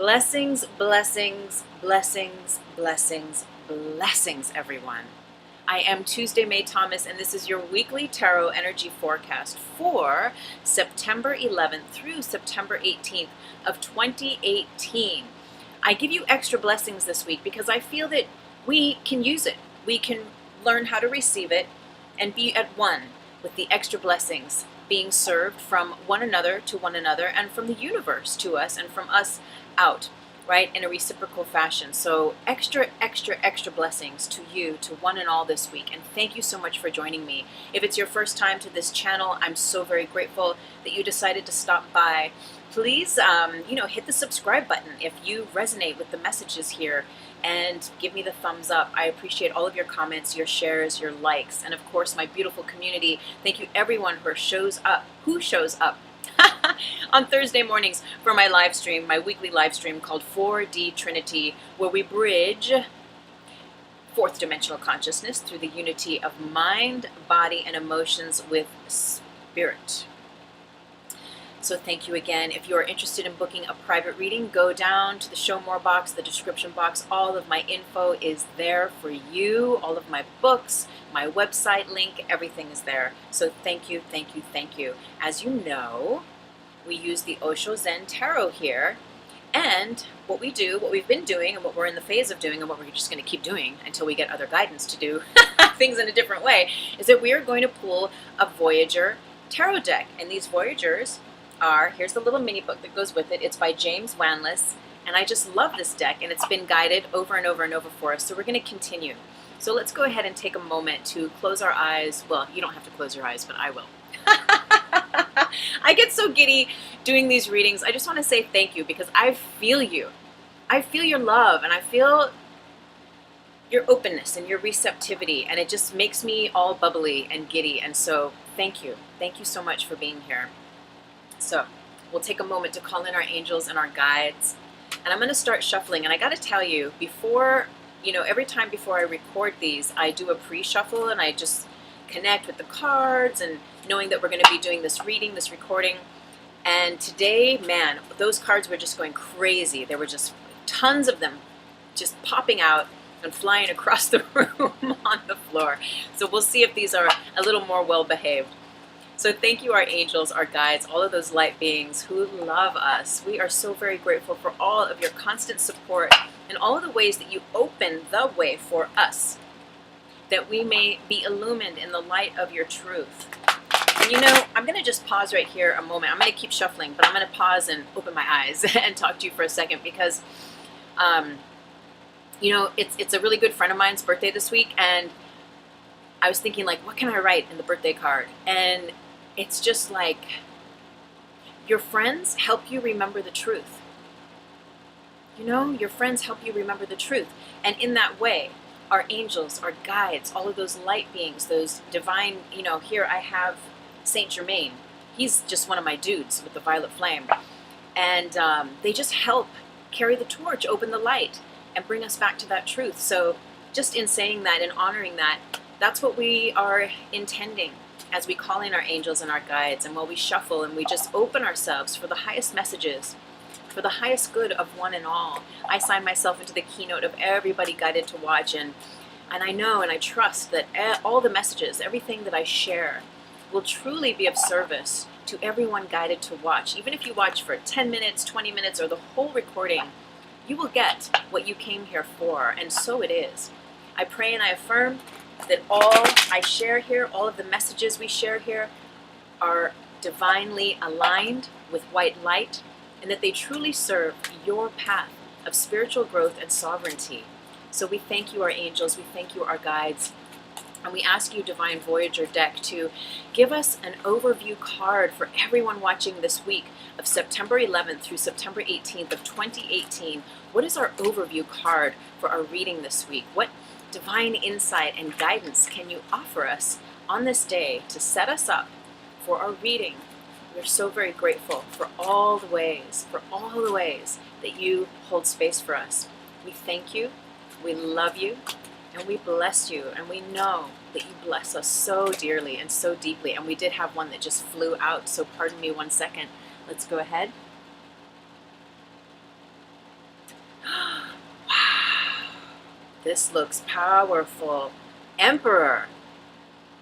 Blessings, blessings, blessings, blessings, blessings, everyone. I am Tuesday May Thomas, and this is your weekly tarot energy forecast for September 11th through September 18th of 2018. I give you extra blessings this week because I feel that we can use it. We can learn how to receive it and be at one with the extra blessings being served from one another to one another, and from the universe to us, and from us out, right, in a reciprocal fashion. So extra blessings to you, to one and all this week. And thank you so much for joining me. If it's your first time to this channel, I'm so very grateful that you decided to stop by. Please, hit the subscribe button if you resonate with the messages here, and give me the thumbs up. I appreciate all of your comments, your shares, your likes, and of course my beautiful community. Thank you everyone who shows up on Thursday mornings for my live stream, my weekly live stream called 4D Trinity, where we bridge fourth dimensional consciousness through the unity of mind, body, and emotions with spirit. So thank you again. If you are interested in booking a private reading, go down to the show more box, the description box. All of my info is there for you. All of my books, my website link, everything is there. So thank you, thank you, thank you. As you know, we use the Osho Zen Tarot here. And what we do, what we've been doing, and what we're in the phase of doing, and what we're just going to keep doing until we get other guidance to do things in a different way, is that we are going to pull a Voyager tarot deck. And these Voyagers are, here's the little mini book that goes with it. It's by James Wanless, and I just love this deck, and it's been guided over and over and over for us, so we're going to continue. So let's go ahead and take a moment to close our eyes. Well, you don't have to close your eyes, but I will. I get so giddy doing these readings. I just want to say thank you, because I feel you. I feel your love, and I feel your openness and your receptivity, and it just makes me all bubbly and giddy, and so thank you. Thank you so much for being here. So we'll take a moment to call in our angels and our guides, and I'm going to start shuffling. And I got to tell you, before, every time before I record these, I do a pre-shuffle, and I just connect with the cards, and knowing that we're going to be doing this reading, this recording. And today, man, those cards were just going crazy. There were just tons of them just popping out and flying across the room on the floor. So we'll see if these are a little more well-behaved. So thank you, our angels, our guides, all of those light beings who love us. We are so very grateful for all of your constant support and all of the ways that you open the way for us, that we may be illumined in the light of your truth. And I'm going to just pause right here a moment. I'm going to keep shuffling, but I'm going to pause and open my eyes and talk to you for a second, because, it's a really good friend of mine's birthday this week, and I was thinking, like, what can I write in the birthday card? And it's just like, your friends help you remember the truth. Your friends help you remember the truth. And in that way, our angels, our guides, all of those light beings, those divine, here I have Saint Germain. He's just one of my dudes with the violet flame. And they just help carry the torch, open the light, and bring us back to that truth. So just in saying that and honoring that, that's what we are intending as we call in our angels and our guides, and while we shuffle and we just open ourselves for the highest messages, for the highest good of one and all. I sign myself into the keynote of everybody guided to watch, and I know and I trust that all the messages, everything that I share, will truly be of service to everyone guided to watch. Even if you watch for 10 minutes, 20 minutes, or the whole recording, you will get what you came here for, and so it is. I pray and I affirm that all I share here, all of the messages we share here, are divinely aligned with white light, and that they truly serve your path of spiritual growth and sovereignty. So we thank you, our angels, we thank you, our guides, and we ask you, Divine Voyager deck, to give us an overview card for everyone watching this week of September 11th through September 18th of 2018. What is our overview card for our reading this week? What divine insight and guidance can you offer us on this day to set us up for our reading? We're so very grateful for all the ways that you hold space for us. We thank you, we love you, and we bless you, and we know that you bless us so dearly and so deeply. And we did have one that just flew out, so pardon me 1 second. Let's go ahead. This looks powerful. Emperor.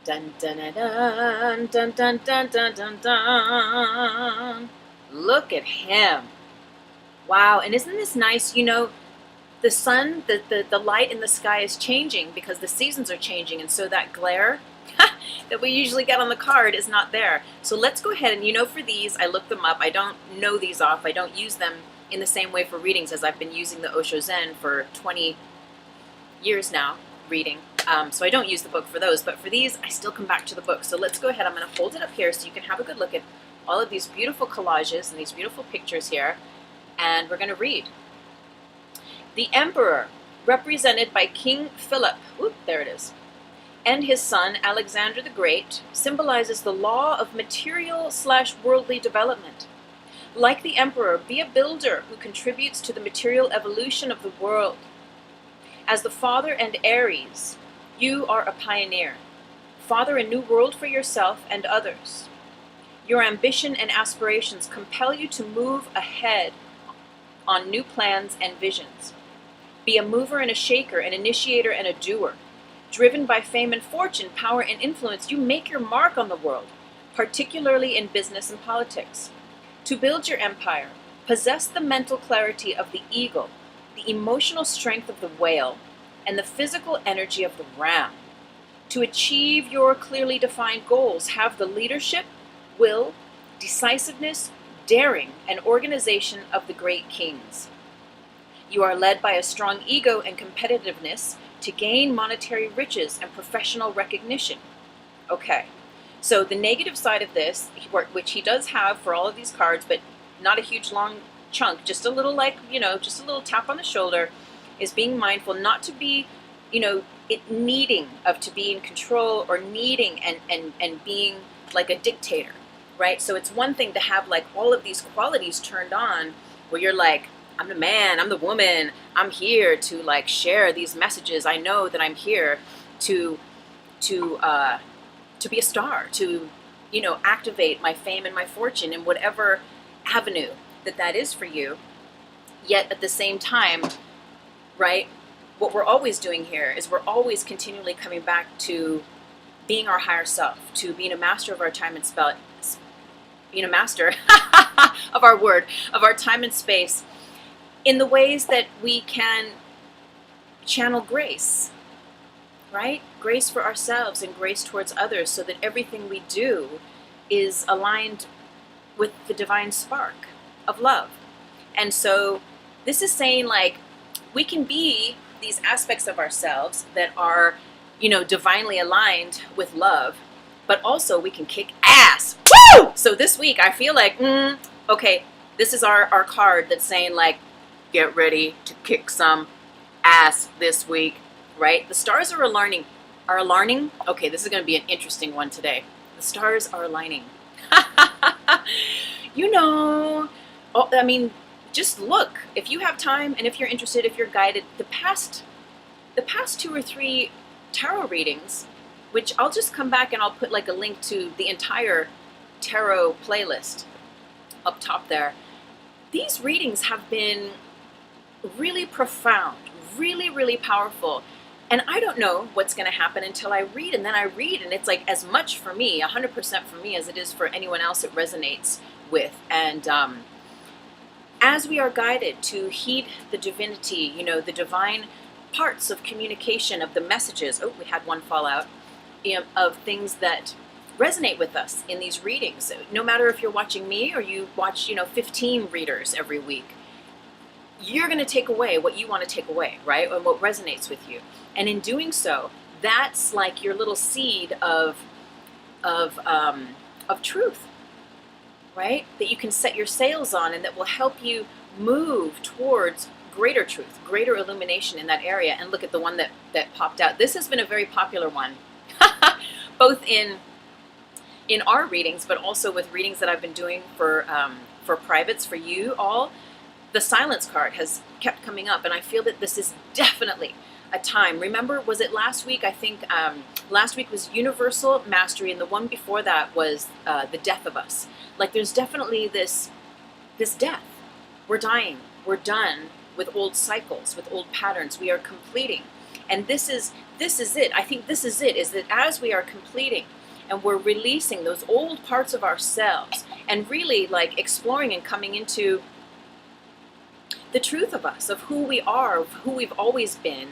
Dun dun dun dun dun dun dun dun dun. Look at him. Wow, and isn't this nice? You know, the sun, the light in the sky is changing because the seasons are changing, and so that glare that we usually get on the card is not there. So let's go ahead and, you know, for these, I looked them up. I don't know these off. I don't use them in the same way for readings as I've been using the Osho Zen for 20 years now, reading. So I don't use the book for those, but for these, I still come back to the book. So let's go ahead. I'm going to hold it up here so you can have a good look at all of these beautiful collages and these beautiful pictures here, and we're going to read. The Emperor, represented by King Philip, whoop, there it is, and his son Alexander the Great, symbolizes the law of material/worldly development. Like the Emperor, be a builder who contributes to the material evolution of the world. As the father and Aries, you are a pioneer. Father a new world for yourself and others. Your ambition and aspirations compel you to move ahead on new plans and visions. Be a mover and a shaker, an initiator and a doer. Driven by fame and fortune, power and influence, you make your mark on the world, particularly in business and politics. To build your empire, possess the mental clarity of the eagle, the emotional strength of the whale, and the physical energy of the ram. To achieve your clearly defined goals, have the leadership, will, decisiveness, daring, and organization of the great kings. You are led by a strong ego and competitiveness to gain monetary riches and professional recognition. Okay, so the negative side of this, which he does have for all of these cards, but not a huge long chunk, just a little, like, you know, just a little tap on the shoulder, is being mindful not to be, you know, needing to be in control, or needing and being like a dictator, right? So it's one thing to have like all of these qualities turned on where you're like, I'm the man, I'm the woman, I'm here to like share these messages. I know that I'm here to be a star, to, you know, activate my fame and my fortune in whatever avenue that is for you. Yet at the same time, right, what we're always doing here is we're always continually coming back to being our higher self, to being a master of our time and being a master of our word, of our time and space, in the ways that we can channel grace, right? Grace for ourselves and grace towards others, so that everything we do is aligned with the divine spark of love. And so this is saying, like, we can be these aspects of ourselves that are, you know, divinely aligned with love, but also we can kick ass. Woo! So this week I feel like, okay, this is our card that's saying, like, get ready to kick some ass this week, right? The stars are aligning. Okay, this is going to be an interesting one today. The stars are aligning. You know, I mean, just look. If you have time and if you're interested, if you're guided, the past 2 or 3 tarot readings, which I'll just come back and I'll put like a link to the entire tarot playlist up top there. These readings have been really profound, really, really powerful. And I don't know what's going to happen until I read, and then I read, and it's like as much for me, 100% for me, as it is for anyone else it resonates with. And as we are guided to heed the divinity, you know, the divine parts of communication, of the messages, we had one fall out, of things that resonate with us in these readings. No matter if you're watching me or you watch, 15 readers every week, you're going to take away what you want to take away, right? And what resonates with you. And in doing so, that's like your little seed of truth, right? That you can set your sails on, and that will help you move towards greater truth, greater illumination in that area. And look at the one that popped out. This has been a very popular one, both in our readings, but also with readings that I've been doing for privates for you all. The silence card has kept coming up, and I feel that this is definitely a time. Remember, was it last week? I think last week was Universal Mastery, and the one before that was the death of us. Like, there's definitely this death. We're dying. We're done with old cycles, with old patterns. We are completing. And this is it. I think this is it, is that as we are completing and we're releasing those old parts of ourselves and really like exploring and coming into the truth of us, of who we are, of who we've always been,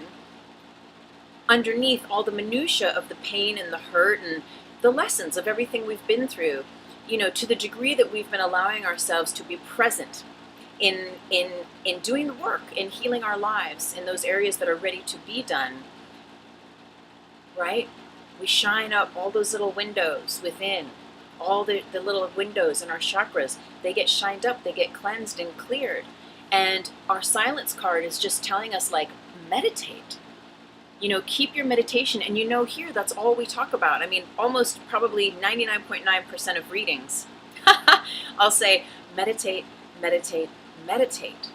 underneath all the minutia of the pain and the hurt and the lessons of everything we've been through, you know, to the degree that we've been allowing ourselves to be present in doing the work, in healing our lives in those areas that are ready to be done, right? We shine up all those little windows within, all the little windows in our chakras. They get shined up, they get cleansed and cleared. And our silence card is just telling us, like, meditate. You know, keep your meditation. And you know, here, that's all we talk about. I mean, almost probably 99.9% of readings, I'll say, meditate, meditate, meditate.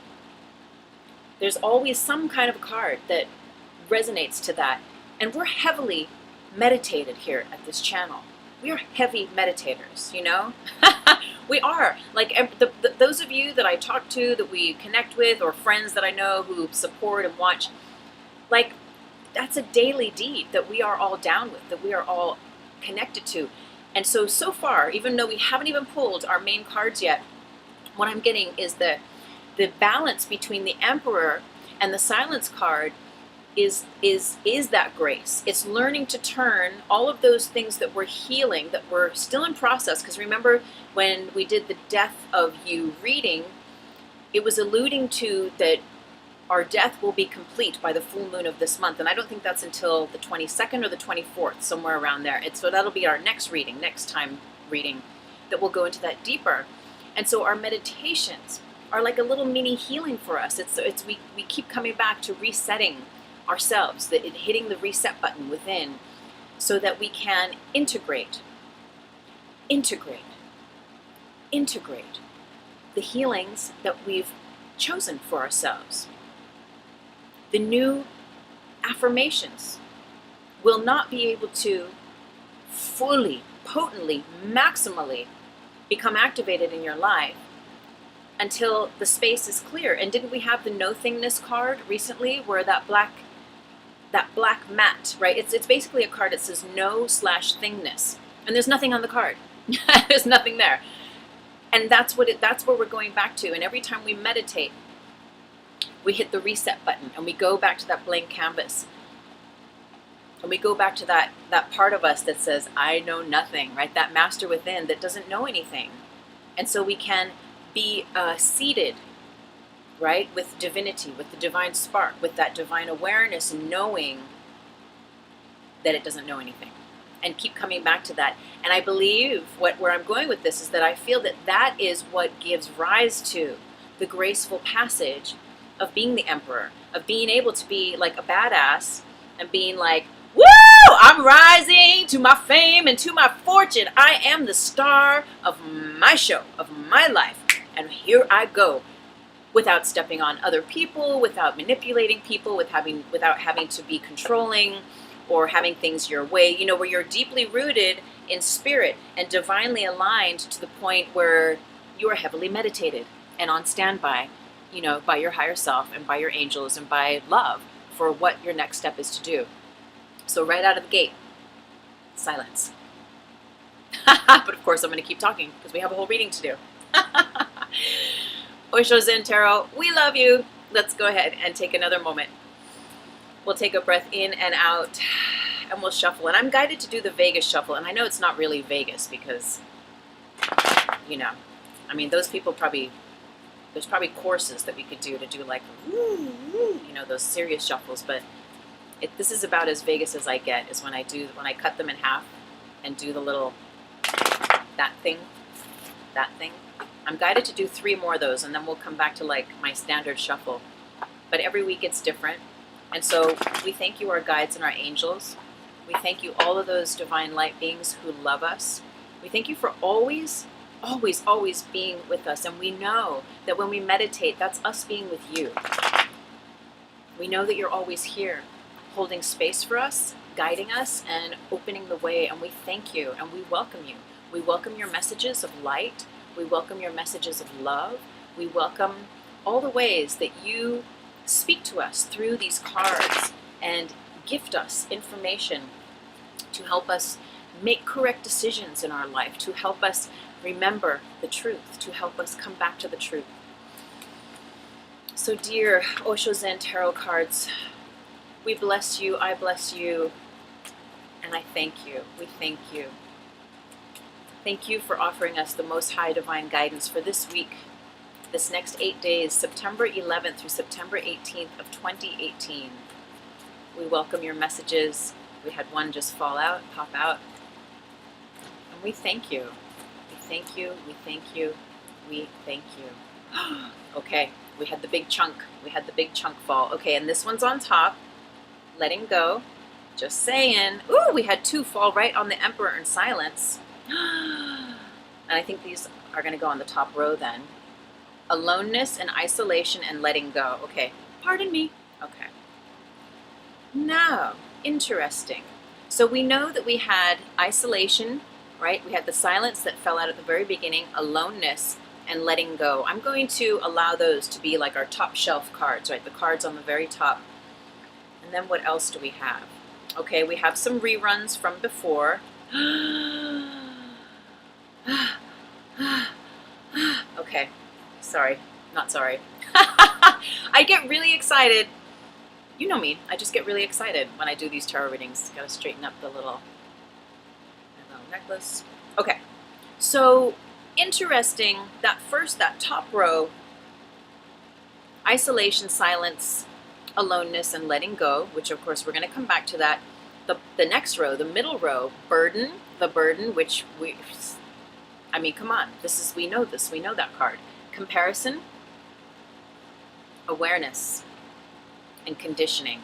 There's always some kind of card that resonates to that. And we're heavily meditated here at this channel. We are heavy meditators, you know? We are. Like, those of you that I talk to, that we connect with, or friends that I know who support and watch, like, that's a daily deed that we are all down with, that we are all connected to. And so far, even though we haven't even pulled our main cards yet, what I'm getting is the balance between the Emperor and the Silence card is that grace. It's learning to turn all of those things that we're healing, that we're still in process. Because remember, when we did the death of you reading, it was alluding to that our death will be complete by the full moon of this month. And I don't think that's until the 22nd or the 24th, somewhere around there. So that'll be our next reading, next time reading, that will go into that deeper. And so our meditations are like a little mini healing for us. We keep coming back to resetting ourselves, hitting the reset button within, so that we can integrate the healings that we've chosen for ourselves. The new affirmations will not be able to fully, potently, maximally become activated in your life until the space is clear. And didn't we have the no thingness card recently, where that black mat, right? It's basically a card that says no/thingness, and there's nothing on the card. There's nothing there. And that's where we're going back to. And every time we meditate, we hit the reset button and we go back to that blank canvas. And we go back to that part of us that says, I know nothing, right? That master within that doesn't know anything. And so we can be seated, right, with divinity, with the divine spark, with that divine awareness, knowing that it doesn't know anything. And keep coming back to that. And I believe where I'm going with this is that I feel that is what gives rise to the graceful passage of being the Emperor, of being able to be like a badass and being like, woo, I'm rising to my fame and to my fortune. I am the star of my show, of my life. And here I go, without stepping on other people, without manipulating people, without having to be controlling or having things your way, you know, where you're deeply rooted in spirit and divinely aligned to the point where you are heavily meditated and on standby, you know, by your higher self and by your angels and by love for what your next step is to do. So right out of the gate, silence. But of course I'm going to keep talking because we have a whole reading to do. Osho Zen Tarot, we love you. Let's go ahead and take another moment. We'll take a breath in and out, and we'll shuffle. And I'm guided to do the Vegas shuffle. And I know it's not really Vegas because, you know, I mean, there's probably courses that we could do like, you know, those serious shuffles. But this is about as Vegas as I get, is when I cut them in half and do the little, that thing. I'm guided to do 3 more of those, and then we'll come back to like my standard shuffle. But every week it's different. And so we thank you, our guides and our angels. We thank you, all of those divine light beings who love us. We thank you for always, always, always being with us. And we know that when we meditate, that's us being with you. We know that you're always here, holding space for us, guiding us, and opening the way. And we thank you, and we welcome you. We welcome your messages of light. We welcome your messages of love. We welcome all the ways that you speak to us through these cards and gift us information to help us make correct decisions in our life, to help us remember the truth, to help us come back to the truth. So dear Osho Zen Tarot cards, we bless you, I bless you, and I thank you. We thank you. Thank you for offering us the Most High Divine Guidance for this week, this next 8 days, September 11th through September 18th of 2018. We welcome your messages. We had one just pop out. And we thank you. We thank you, we thank you, we thank you. Okay, we had the big chunk. We had the big chunk fall. Okay, and this one's on top. Letting go. Just saying. Ooh, we had 2 fall right on the Emperor in silence. And I think these are going to go on the top row then. Aloneness and isolation and letting go. Okay, pardon me. Okay. Now, interesting. So we know that we had isolation, right? We had the silence that fell out at the very beginning, aloneness, and letting go. I'm going to allow those to be like our top shelf cards, right? The cards on the very top. And then what else do we have? Okay, we have some reruns from before. Okay, sorry, not sorry. I get really excited. You know me, I just get really excited when I do these tarot readings. Gotta straighten up the little necklace. Okay, so interesting, that top row, isolation, silence, aloneness, and letting go, which of course we're going to come back to that. The next row, the middle row, burden, the burden, which I mean, come on, we know that card. Comparison, awareness, and conditioning.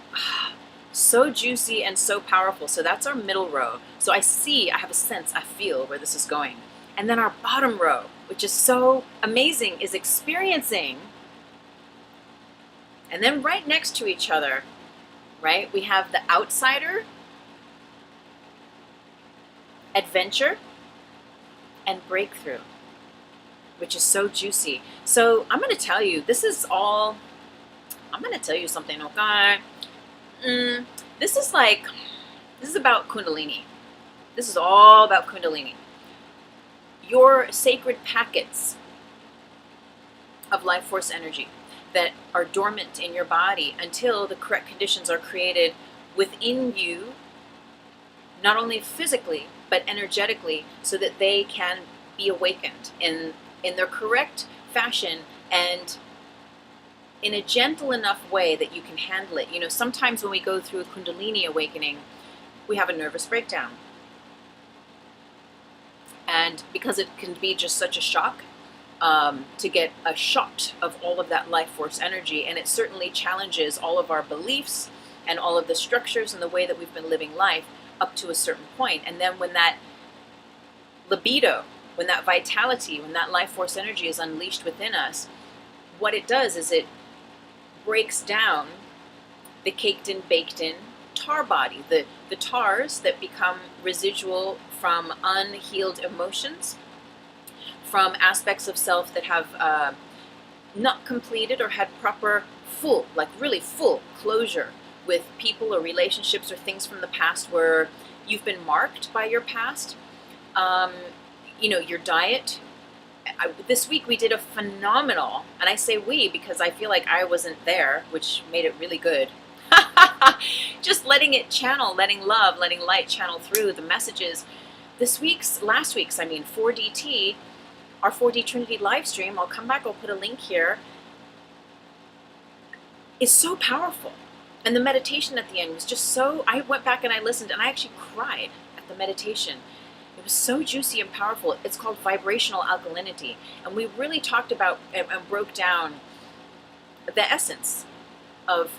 So juicy and so powerful. So that's our middle row. So I have a sense, I feel where this is going. And then our bottom row, which is so amazing, is experiencing. And then right next to each other, right, we have the outsider, adventure, and breakthrough, which is so juicy. So I'm going to tell you, I'm going to tell you something, okay? This is about Kundalini. This is all about Kundalini. Your sacred packets of life force energy that are dormant in your body until the correct conditions are created within you, not only physically, but energetically, so that they can be awakened in their correct fashion and in a gentle enough way that you can handle it. You know, sometimes when we go through a Kundalini awakening, we have a nervous breakdown. And because it can be just such a shock, to get a shot of all of that life force energy, and it certainly challenges all of our beliefs and all of the structures and the way that we've been living life up to a certain point. And then when that libido, when that vitality, when that life force energy is unleashed within us, what it does is it breaks down the caked in, baked in tar body, the tars that become residual from unhealed emotions, from aspects of self that have not completed or had proper really full closure with people or relationships or things from the past where you've been marked by your past. You know, your diet. This week we did a phenomenal, and I say we because I feel like I wasn't there, which made it really good. Just letting it channel, letting love, letting light channel through the messages. Last week's 4DT, our 4D Trinity live stream, I'll come back, I'll put a link here, is so powerful. And the meditation at the end was just so, I went back and I listened and I actually cried at the meditation. It was so juicy and powerful. It's called vibrational alkalinity. And we really talked about and broke down the essence of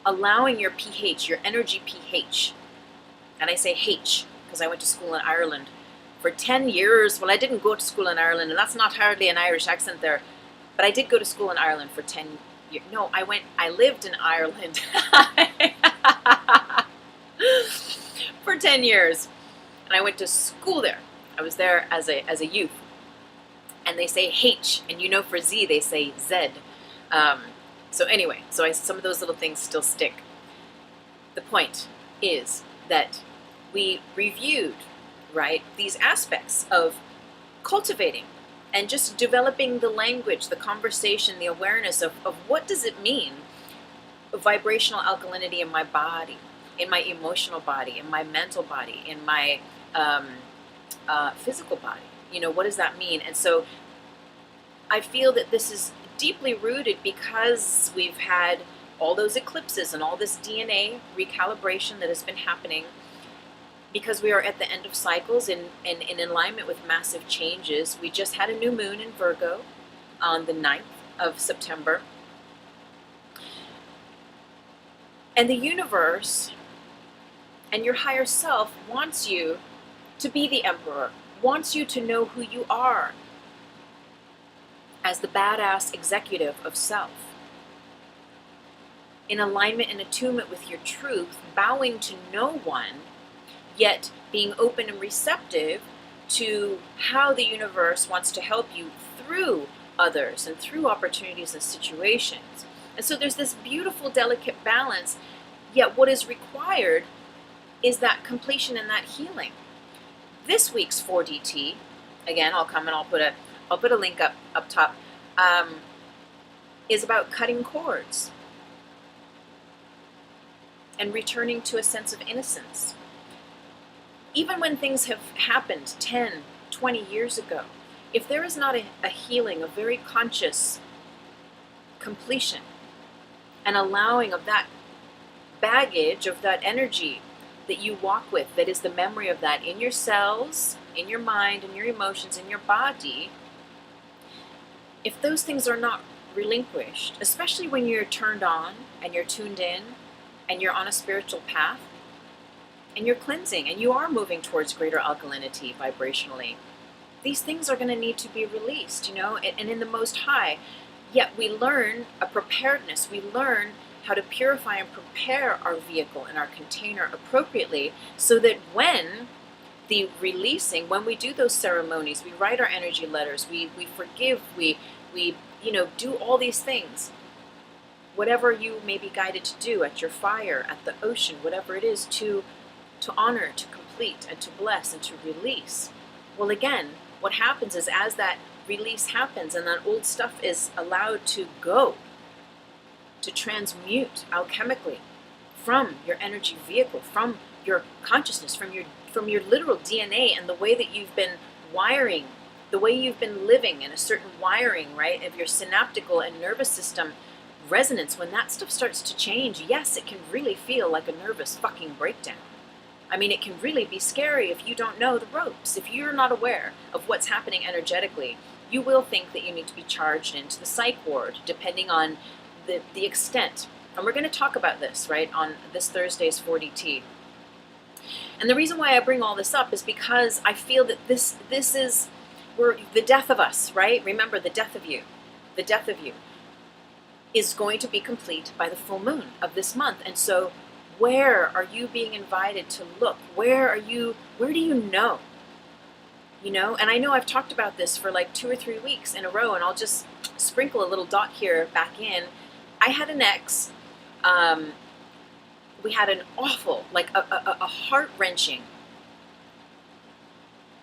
allowing your pH, your energy pH. And I say H because I went to school in Ireland for 10 years. Well, I didn't go to school in Ireland, and that's not hardly an Irish accent there. But I did go to school in Ireland for 10 years. No, I lived in Ireland for 10 years. And I went to school there. I was there as a youth. And they say H, and you know for Z they say Z. So anyway, some of those little things still stick. the point is that we reviewed, right, these aspects of cultivating and just developing the language, the conversation, the awareness of what does it mean, vibrational alkalinity in my body, in my emotional body, in my mental body, in my physical body. You know, what does that mean? And so I feel that this is deeply rooted because we've had all those eclipses and all this DNA recalibration that has been happening, because we are at the end of cycles and in alignment with massive changes. We just had a new moon in Virgo on the 9th of September. And the universe and your higher self wants you to be the emperor, wants you to know who you are as the badass executive of self, in alignment and attunement with your truth, bowing to no one, yet being open and receptive to how the universe wants to help you through others and through opportunities and situations. And so there's this beautiful, delicate balance, yet what is required is that completion and that healing. This week's 4DT, again, I'll come and I'll put a link up top, is about cutting cords and returning to a sense of innocence. Even when things have happened 10, 20 years ago, if there is not a healing, a very conscious completion, and allowing of that baggage, of that energy that you walk with, that is the memory of that in your cells, in your mind, in your emotions, in your body, if those things are not relinquished, especially when you're turned on and you're tuned in and you're on a spiritual path and you're cleansing and you are moving towards greater alkalinity vibrationally, these things are going to need to be released, you know, and in the Most High. Yet we learn a preparedness, we learn how to purify and prepare our vehicle and our container appropriately, so that when the releasing, when we do those ceremonies, we write our energy letters, we forgive, we do all these things, whatever you may be guided to do at your fire, at the ocean, whatever it is, to honor, to complete, and to bless, and to release. Well, again, what happens is, as that release happens and that old stuff is allowed to go, to transmute alchemically from your energy vehicle, from your consciousness, from your literal DNA, and the way that you've been wiring, the way you've been living in a certain wiring, right, of your synaptical and nervous system resonance. When that stuff starts to change, yes, it can really feel like a nervous fucking breakdown. I mean, it can really be scary if you don't know the ropes. If you're not aware of what's happening energetically, you will think that you need to be charged into the psych ward, depending on the extent. And we're going to talk about this, right, on this Thursday's 4DT. And the reason why I bring all this up is because I feel that this is the death of us, right? Remember, the death of you is going to be complete by the full moon of this month. And so where are you being invited to look? Where do you know? You know, and I know I've talked about this for like 2 or 3 weeks in a row, and I'll just sprinkle a little dot here back in. I had an ex, we had an awful, like a heart-wrenching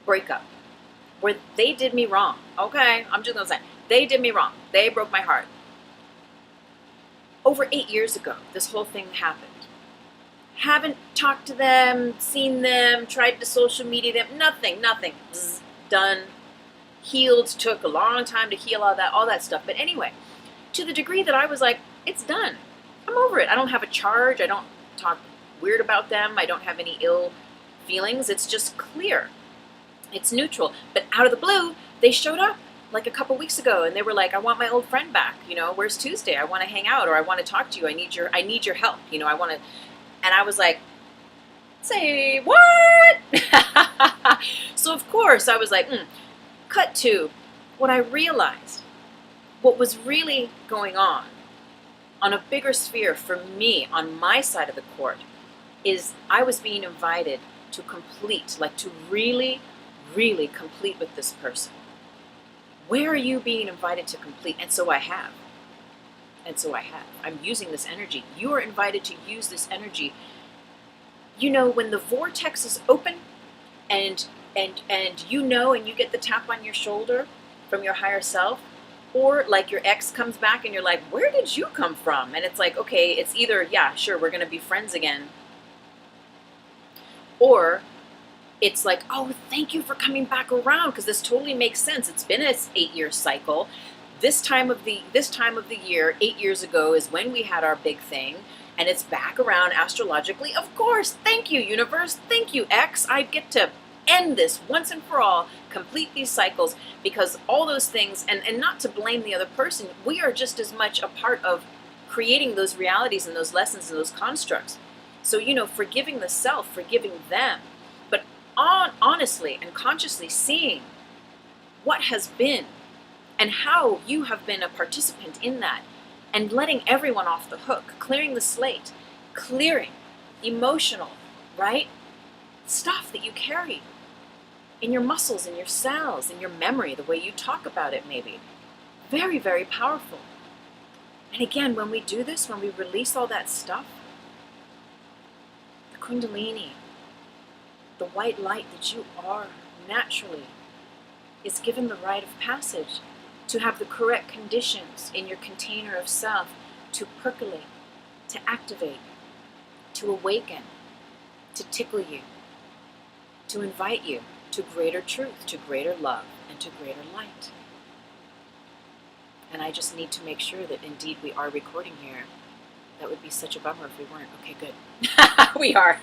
breakup where they did me wrong. Okay, I'm just gonna say, they did me wrong. They broke my heart. Over 8 years ago, this whole thing happened. Haven't talked to them, seen them, tried to social media them, nothing. Zzz, done. Healed, took a long time to heal all that stuff. But anyway, to the degree that I was like, it's done. I'm over it. I don't have a charge. I don't talk weird about them. I don't have any ill feelings. It's just clear. It's neutral. But out of the blue, they showed up like a couple weeks ago, and they were like, I want my old friend back. You know, where's Tuesday? I want to hang out, or I want to talk to you. I need your help. You know, I want to. And I was like, say what? So of course I was like, cut to what I realized, what was really going on a bigger sphere for me on my side of the court, is I was being invited to complete, like to really, really complete with this person. Where are you being invited to complete? And so I have. I'm using this energy. You are invited to use this energy you know, when the vortex is open and you know, and you get the tap on your shoulder from your higher self, or like your ex comes back and you're like, where did you come from? And it's like, okay, it's either, yeah, sure, we're going to be friends again. Or it's like, oh, thank you for coming back around, because this totally makes sense. It's been an 8-year cycle. This time of the year, 8 years ago, is when we had our big thing, and it's back around astrologically. Of course, thank you, universe. Thank you, X. I get to end this once and for all, complete these cycles, because all those things, and not to blame the other person, we are just as much a part of creating those realities and those lessons and those constructs. So, you know, forgiving the self, forgiving them, but honestly and consciously seeing what has been and how you have been a participant in that, and letting everyone off the hook, clearing the slate, clearing emotional, right, stuff that you carry in your muscles, in your cells, in your memory, the way you talk about it maybe. Very, very powerful. And again, when we do this, when we release all that stuff, the Kundalini, the white light that you are naturally, is given the rite of passage to have the correct conditions in your container of self to percolate, to activate, to awaken, to tickle you, to invite you to greater truth, to greater love, and to greater light. And I just need to make sure that indeed we are recording here. That would be such a bummer if we weren't. Okay, good. We are.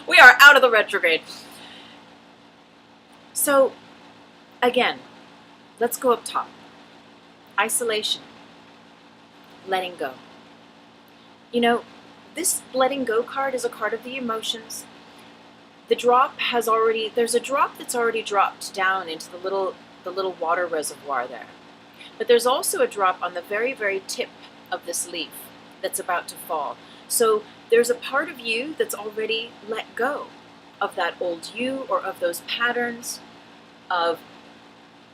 We are out of the retrograde. So, again, let's go up top. Isolation. Letting go. You know, this letting go card is a card of the emotions. The drop has already, there's a drop that's already dropped down into the little water reservoir there. But there's also a drop on the very, very tip of this leaf that's about to fall. So there's a part of you that's already let go of that old you, or of those patterns, of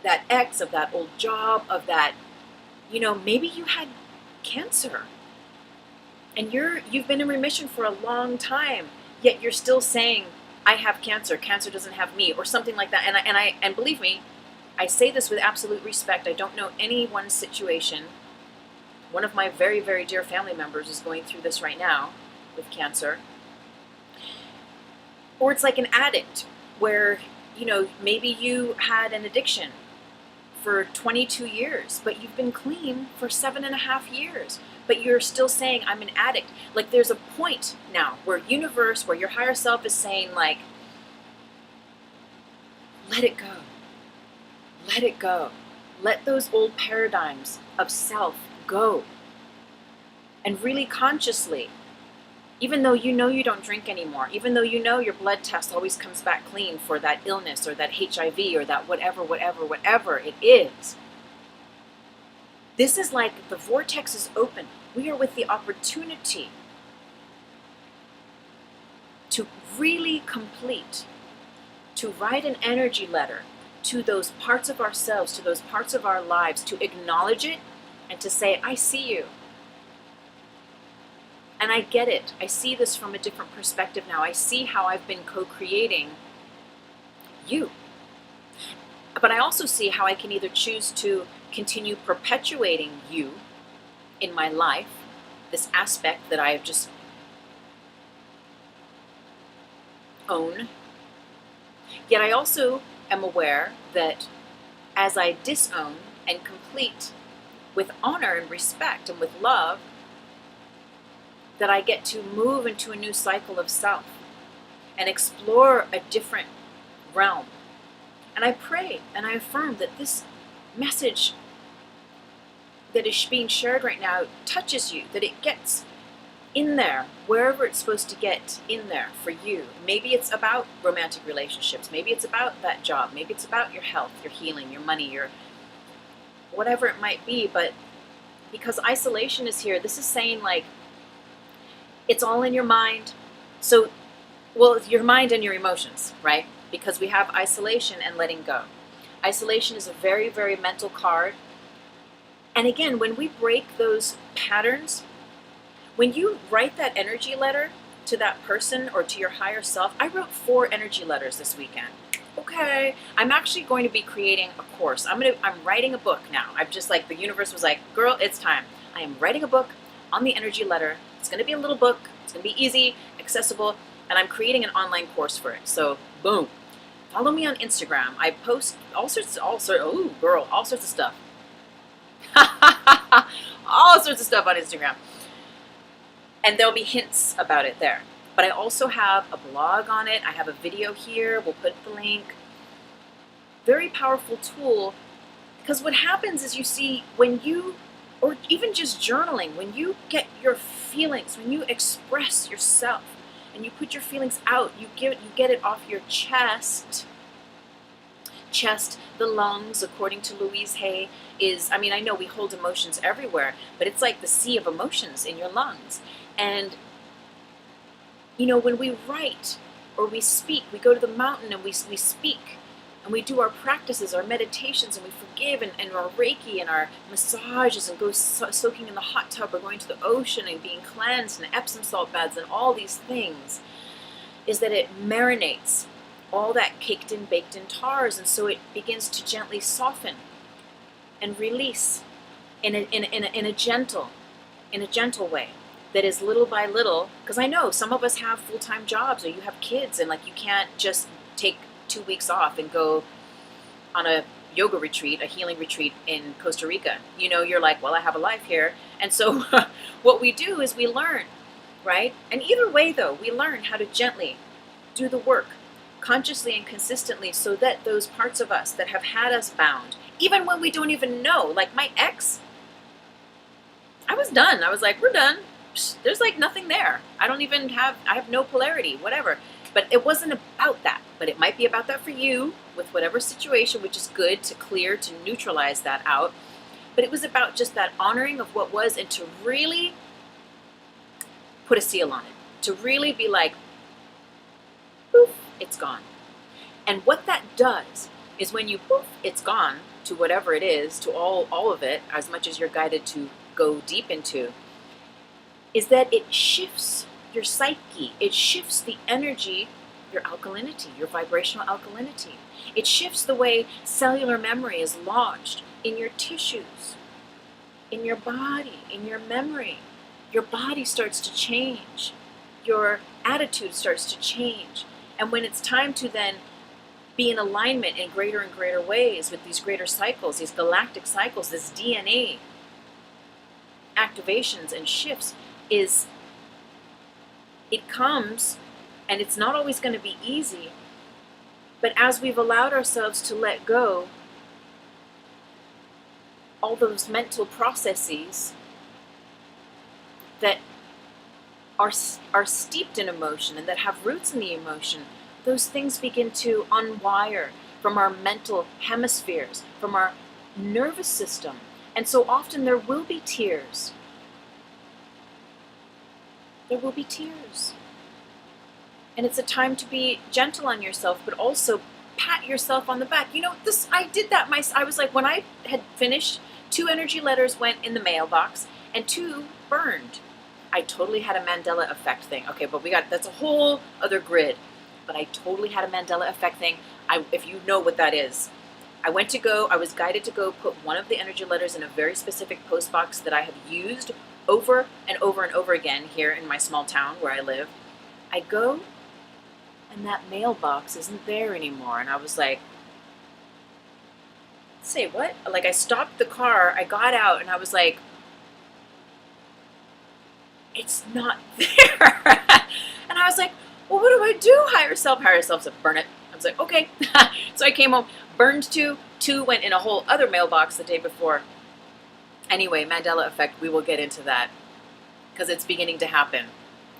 that ex, of that old job, of that, you know, maybe you had cancer and you've been in remission for a long time, yet you're still saying, I have cancer, cancer doesn't have me, or something like that. And believe me, I say this with absolute respect. I don't know anyone's situation. One of my very, very dear family members is going through this right now with cancer. Or it's like an addict where, you know, maybe you had an addiction for 22 years, but you've been clean for 7.5 years, but you're still saying, I'm an addict. Like, there's a point now where universe, where your higher self is saying, like, let it go. Let it go. Let those old paradigms of self go. And really consciously, even though you know you don't drink anymore, even though you know your blood test always comes back clean for that illness or that HIV or that whatever it is, this is like the vortex is open. We are with the opportunity to really complete, to write an energy letter to those parts of ourselves, to those parts of our lives, to acknowledge it and to say, I see you. And I get it. I see this from a different perspective now. I see how I've been co-creating you. But I also see how I can either choose to continue perpetuating you in my life, this aspect that I have just own. Yet I also am aware that as I disown and complete with honor and respect and with love, that I get to move into a new cycle of self and explore a different realm. And I pray and I affirm that this message that is being shared right now touches you, that it gets in there, wherever it's supposed to get in there for you. Maybe it's about romantic relationships. Maybe it's about that job. Maybe it's about your health, your healing, your money, your whatever it might be. But because isolation is here, this is saying, like, it's all in your mind. So, well, your mind and your emotions, right? Because we have isolation and letting go. Isolation is a very, very mental card. And again, when we break those patterns, when you write that energy letter to that person or to your higher self. I wrote 4 energy letters this weekend. Okay, I'm actually going to be creating a course. I'm writing a book now. I'm just like, the universe was like, girl, it's time. I am writing a book on the energy letter. It's going to be a little book. It's going to be easy, accessible, and I'm creating an online course for it. So boom, follow me on Instagram. I post all sorts of stuff. All sorts of stuff on Instagram. And there'll be hints about it there. But I also have a blog on it. I have a video here. We'll put the link. Very powerful tool, because what happens is, you see, when you, or even just journaling, when you get your feelings, when you express yourself and you put your feelings out, you get it off your chest. Chest, the lungs, according to Louise Hay, is, I mean, I know we hold emotions everywhere, but it's like the sea of emotions in your lungs. And, you know, when we write or we speak, we go to the mountain and we speak, and we do our practices, our meditations, and we forgive, and our REIKI and our massages, and go soaking in the hot tub or going to the ocean and being cleansed, and Epsom salt baths and all these things, is that it marinates all that caked in, baked in tars, and so it begins to gently soften and release in a gentle way, that is little by little. Because I know some of us have full-time jobs, or you have kids, and like, you can't just take 2 weeks off and go on a yoga retreat, a healing retreat in Costa Rica. You know, you're like, well, I have a life here. And so what we do is we learn, right? And either way though, we learn how to gently do the work consciously and consistently, so that those parts of us that have had us bound, even when we don't even know, like my ex, I was done. I was like, we're done. There's like nothing there. I have no polarity, whatever. But it wasn't about that. But it might be about that for you with whatever situation, which is good to clear, to neutralize that out. But it was about just that honoring of what was, and to really put a seal on it. To really be like, poof, it's gone. And what that does is, when you poof, it's gone, to whatever it is, to all of it, as much as you're guided to go deep into, is that it shifts your psyche. It shifts the energy, your alkalinity, your vibrational alkalinity. It shifts the way cellular memory is lodged in your tissues, in your body, in your memory. Your body starts to change. Your attitude starts to change. And when it's time to then be in alignment in greater and greater ways with these greater cycles, these galactic cycles, this DNA activations and shifts, it comes, and it's not always going to be easy, but as we've allowed ourselves to let go all those mental processes that are steeped in emotion and that have roots in the emotion, those things begin to unwire from our mental hemispheres, from our nervous system. And so often there will be tears. There will be tears. And it's a time to be gentle on yourself, but also pat yourself on the back. You know, I did that I was like, when I had finished, 2 energy letters went in the mailbox and 2 burned. I totally had a Mandela effect thing. Okay, but that's a whole other grid. But I totally had a Mandela effect thing. If you know what that is. I was guided to go put one of the energy letters in a very specific post box that I have used over and over and over again here in my small town where I live. I go, and that mailbox isn't there anymore. And I was like, say what? Like, I stopped the car, I got out, and I was like, it's not there. And I was like, well, what do I do? Higher self said, burn it. I was like, okay. So I came home, burned 2 went in a whole other mailbox the day before. Anyway, Mandela effect, we will get into that, because it's beginning to happen.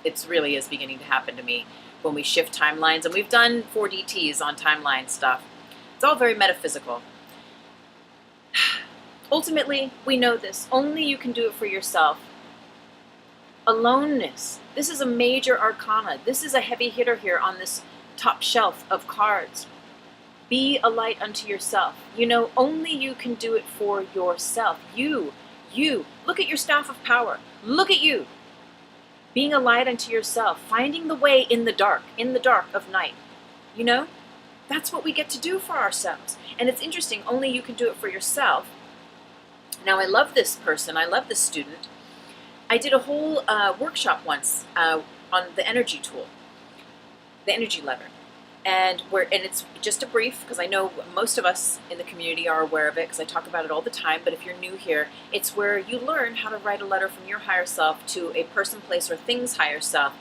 It really is beginning to happen to me when we shift timelines, and we've done 4DTs on timeline stuff. It's all very metaphysical. Ultimately, we know this. Only you can do it for yourself. Aloneness. This is a major arcana. This is a heavy hitter here on this top shelf of cards. Be a light unto yourself. You know, only you can do it for yourself. You. Look at your staff of power. Look at you. being a light unto yourself, finding the way in the dark of night. You know, that's what we get to do for ourselves. And it's interesting, only you can do it for yourself. Now, I love this person, I love this student. I did a whole workshop once on the energy tool, the energy lever. And it's just a brief, because I know most of us in the community are aware of it, because I talk about it all the time, but if you're new here, it's where you learn how to write a letter from your higher self to a person, place, or thing's higher self,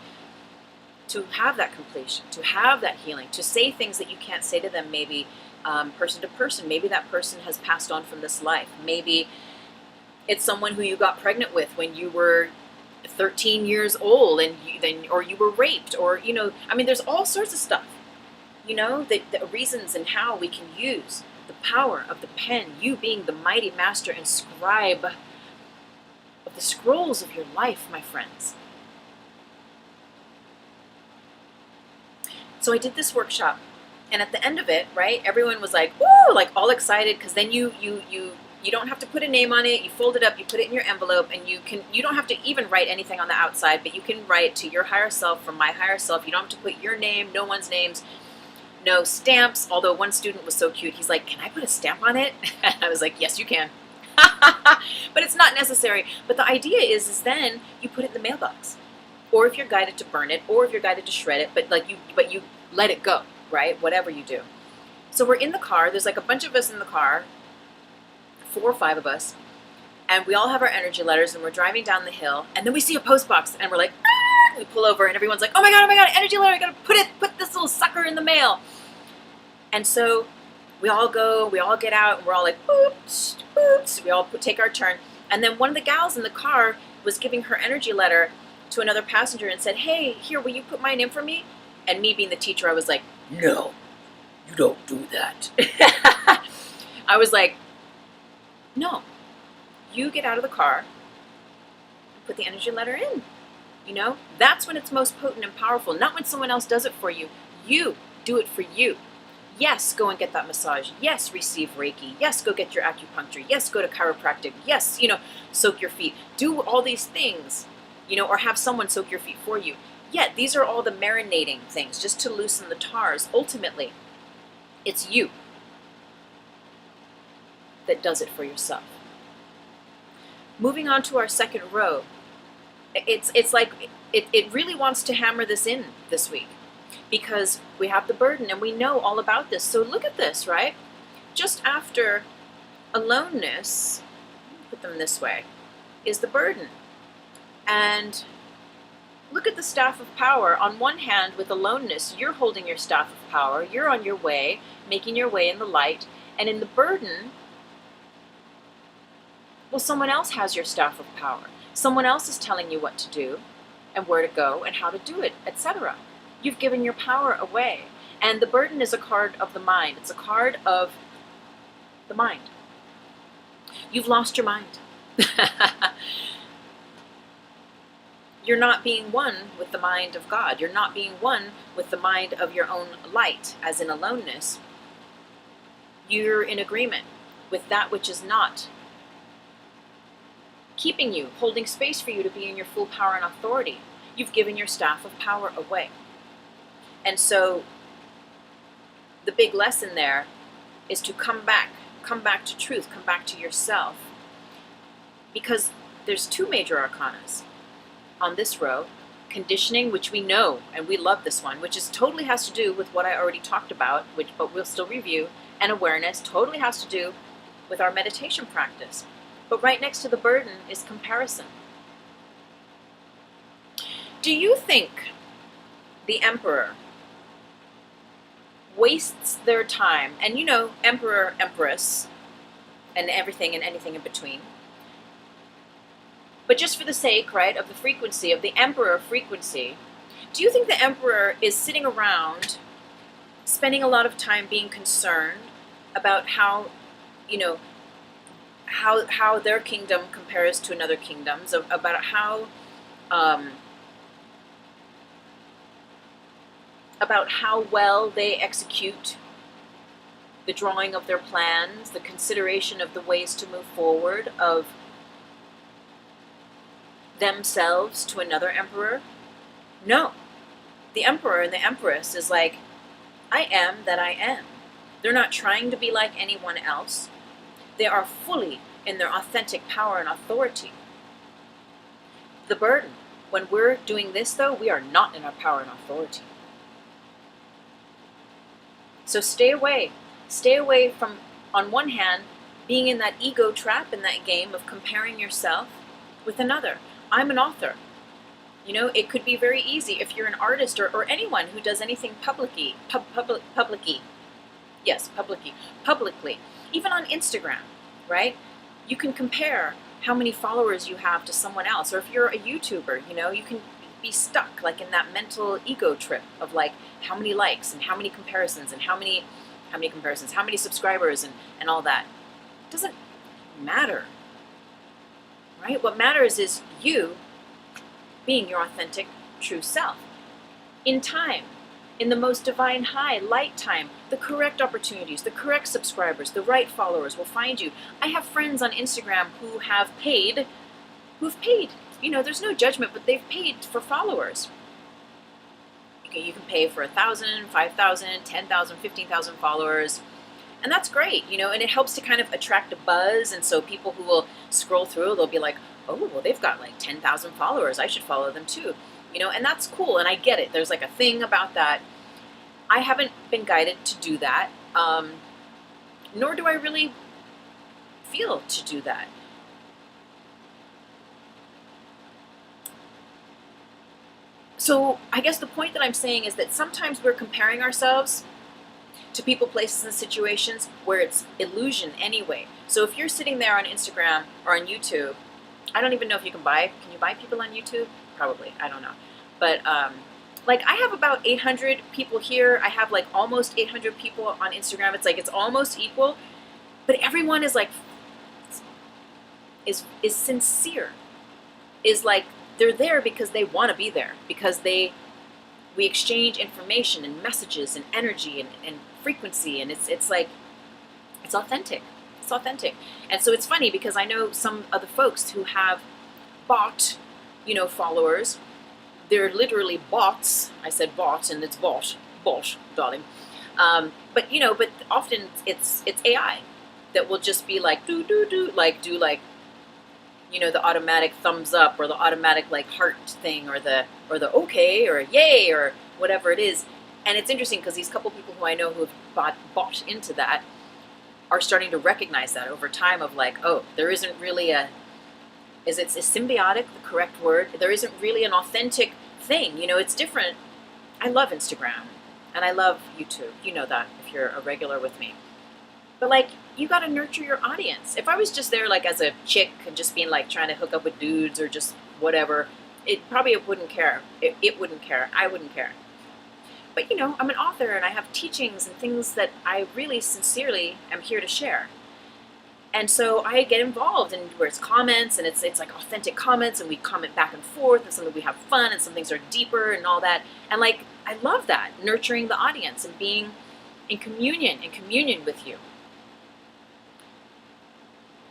to have that completion, to have that healing, to say things that you can't say to them, maybe person to person. Maybe that person has passed on from this life. Maybe it's someone who you got pregnant with when you were 13 years old, and or you were raped, or, you know, I mean, there's all sorts of stuff. You know, the reasons and how we can use the power of the pen, you being the mighty master and scribe of the scrolls of your life, my friends. So I did this workshop, and at the end of it, right, everyone was like, woo, like all excited, because then you don't have to put a name on it. You fold it up, you put it in your envelope, and you don't have to even write anything on the outside, but you can write to your higher self from my higher self. You don't have to put your name, no one's names. No stamps, although one student was so cute. He's like, can I put a stamp on it? And I was like, yes, you can. But it's not necessary. But the idea is then you put it in the mailbox. Or if you're guided to burn it, or if you're guided to shred it, but you let it go, right? Whatever you do. So we're in the car. There's like a bunch of us in the car, 4 or 5 of us, and we all have our energy letters, and we're driving down the hill, and then we see a post box, and we're like, ah! We pull over, and everyone's like, oh my god, energy letter, I gotta put this little sucker in the mail. And so we all get out, and we're all like, oops, oops. We all take our turn. And then one of the gals in the car was giving her energy letter to another passenger and said, hey, here, will you put mine in for me? And me being the teacher, I was like, no, you don't do that. I was like, no, you get out of the car and put the energy letter in. You know, that's when it's most potent and powerful, not when someone else does it for you. You do it for you. Yes, go and get that massage. Yes, receive Reiki. Yes, go get your acupuncture. Yes, go to chiropractic. Yes, you know, soak your feet. Do all these things, you know, or have someone soak your feet for you. Yet, these are all the marinating things, just to loosen the tars. Ultimately, it's you that does it for yourself. Moving on to our second row, it's like it really wants to hammer this in this week, because we have the burden and we know all about this. So look at this, right? Just after aloneness, put them this way, is the burden. And look at the staff of power. On one hand, with aloneness, you're holding your staff of power. You're on your way, making your way in the light. And in the burden, well, someone else has your staff of power. Someone else is telling you what to do and where to go and how to do it, etc. You've given your power away. And the burden is a card of the mind. It's a card of the mind. You've lost your mind. You're not being one with the mind of God. You're not being one with the mind of your own light, as in aloneness. You're in agreement with that which is not keeping you, holding space for you to be in your full power and authority. You've given your staff of power away. And so the big lesson there is to come back to truth, come back to yourself. Because there's 2 major arcanas on this row. Conditioning, which we know, and we love this one, which is totally has to do with what I already talked about, but we'll still review. And awareness totally has to do with our meditation practice. But right next to the burden is comparison. Do you think the emperor wastes their time, and you know, emperor, empress, and everything and anything in between, but just for the sake, right, of the frequency, of the emperor frequency, do you think the emperor is sitting around spending a lot of time being concerned about how, you know, how their kingdom compares to another kingdom's, about how well they execute the drawing of their plans, the consideration of the ways to move forward, of themselves to another emperor? No. The emperor and the empress is like, I am that I am. They're not trying to be like anyone else. They are fully in their authentic power and authority. The burden, when we're doing this though, we are not in our power and authority. So stay away. Stay away from, on one hand, being in that ego trap, in that game of comparing yourself with another. I'm an author. You know, it could be very easy if you're an artist or anyone who does anything publicly. Yes, publicly. Even on Instagram, right? You can compare how many followers you have to someone else. Or if you're a YouTuber, you know, you can be stuck like in that mental ego trip of like how many likes and how many comparisons and how many subscribers and all that. It doesn't matter, right? What matters is you being your authentic, true self. In time, in the most divine high, light time, the correct opportunities, the correct subscribers, the right followers will find you. I have friends on Instagram who've paid, you know, there's no judgment, but they've paid for followers. You can pay for 1,000, 5,000, 10,000, 15,000 followers. And that's great, you know, and it helps to kind of attract a buzz. And so people who will scroll through, they'll be like, oh, well, they've got like 10,000 followers. I should follow them too. You know, and that's cool. And I get it. There's like a thing about that. I haven't been guided to do that. Nor do I really feel to do that. So I guess the point that I'm saying is that sometimes we're comparing ourselves to people, places, and situations where it's illusion anyway. So if you're sitting there on Instagram or on YouTube, I don't even know if you can you buy people on YouTube? Probably, I don't know. But like I have about 800 people here. I have like almost 800 people on Instagram. It's like, it's almost equal. But everyone is like, is sincere. Is like, they're there because they want to be there. Because we exchange information and messages and energy and frequency. And it's like, it's authentic. It's authentic. And so it's funny because I know some other folks who have bought, you know, followers. They're literally bots. I said bot and it's bot, darling. But you know, but often it's AI that will just be like do like, you know, the automatic thumbs up or the automatic like heart thing or the okay or yay or whatever it is. And it's interesting because these couple people who I know who have bought into that are starting to recognize that over time of like, oh, there isn't really is symbiotic the correct word? There isn't really an authentic thing. You know, it's different. I love Instagram and I love YouTube. You know that if you're a regular with me. But like, you got to nurture your audience. If I was just there like as a chick and just being like trying to hook up with dudes or just whatever, it wouldn't care. It wouldn't care. I wouldn't care. But you know, I'm an author and I have teachings and things that I really sincerely am here to share. And so I get involved in where it's comments and it's like authentic comments and we comment back and forth and something we have fun and some things are deeper and all that. And like, I love that, nurturing the audience and being in communion with you.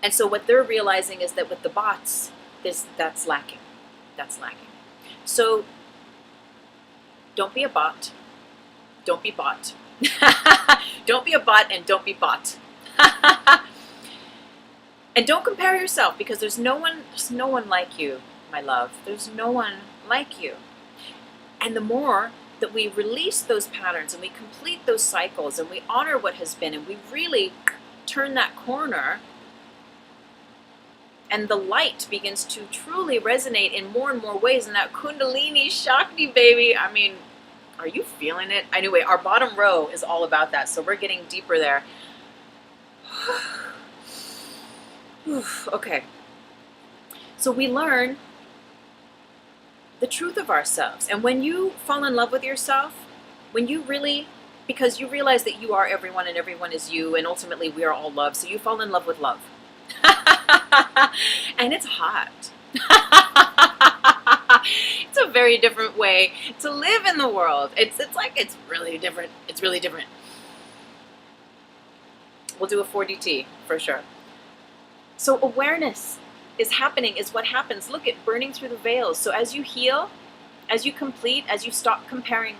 And so what they're realizing is that with the bots, that's lacking. That's lacking. So don't be a bot. Don't be bought. Don't be a bot and don't be bought. And don't compare yourself because there's no one like you, my love. There's no one like you. And the more that we release those patterns and we complete those cycles and we honor what has been and we really turn that corner and the light begins to truly resonate in more and more ways in that Kundalini Shakti, baby. I mean, are you feeling it? Anyway, our bottom row is all about that. So we're getting deeper there. Okay. So we learn the truth of ourselves. And when you fall in love with yourself, when you really, because you realize that you are everyone and everyone is you, and ultimately we are all love, so you fall in love with love. And it's hot. It's a very different way to live in the world. It's really different. It's really different. We'll do a 4DT for sure. So awareness, is happening is what happens. Look at burning through the veils. So as you heal, as you complete, as you stop comparing,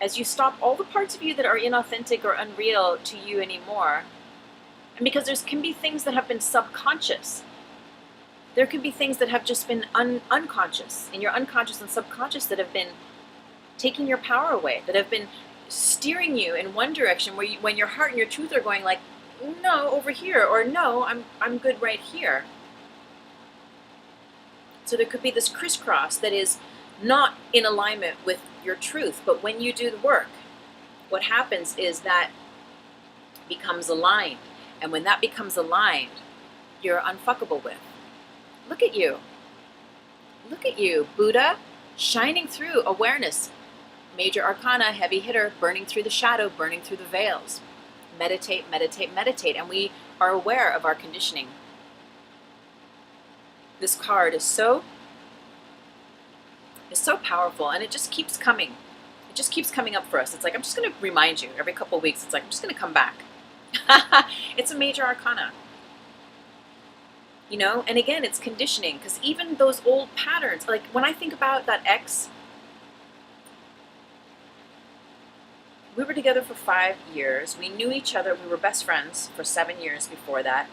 as you stop all the parts of you that are inauthentic or unreal to you anymore, and because there can be things that have been subconscious. There can be things that have just been unconscious, in your unconscious and subconscious, that have been taking your power away, that have been steering you in one direction when your heart and your truth are going like, no, over here, or no, I'm good right here. So there could be this crisscross that is not in alignment with your truth, but when you do the work, what happens is that becomes aligned. And when that becomes aligned, you're unfuckable with. Look at you. Look at you, Buddha, shining through awareness. Major arcana, heavy hitter, burning through the shadow, burning through the veils. Meditate, meditate, meditate. And we are aware of our conditioning. This card is so powerful, and it just keeps coming. It just keeps coming up for us. It's like, I'm just going to remind you every couple of weeks. It's like, I'm just going to come back. It's a major arcana. You know, and again, it's conditioning, because even those old patterns, like when I think about that ex, we were together for 5 years. We knew each other. We were best friends for 7 years before that.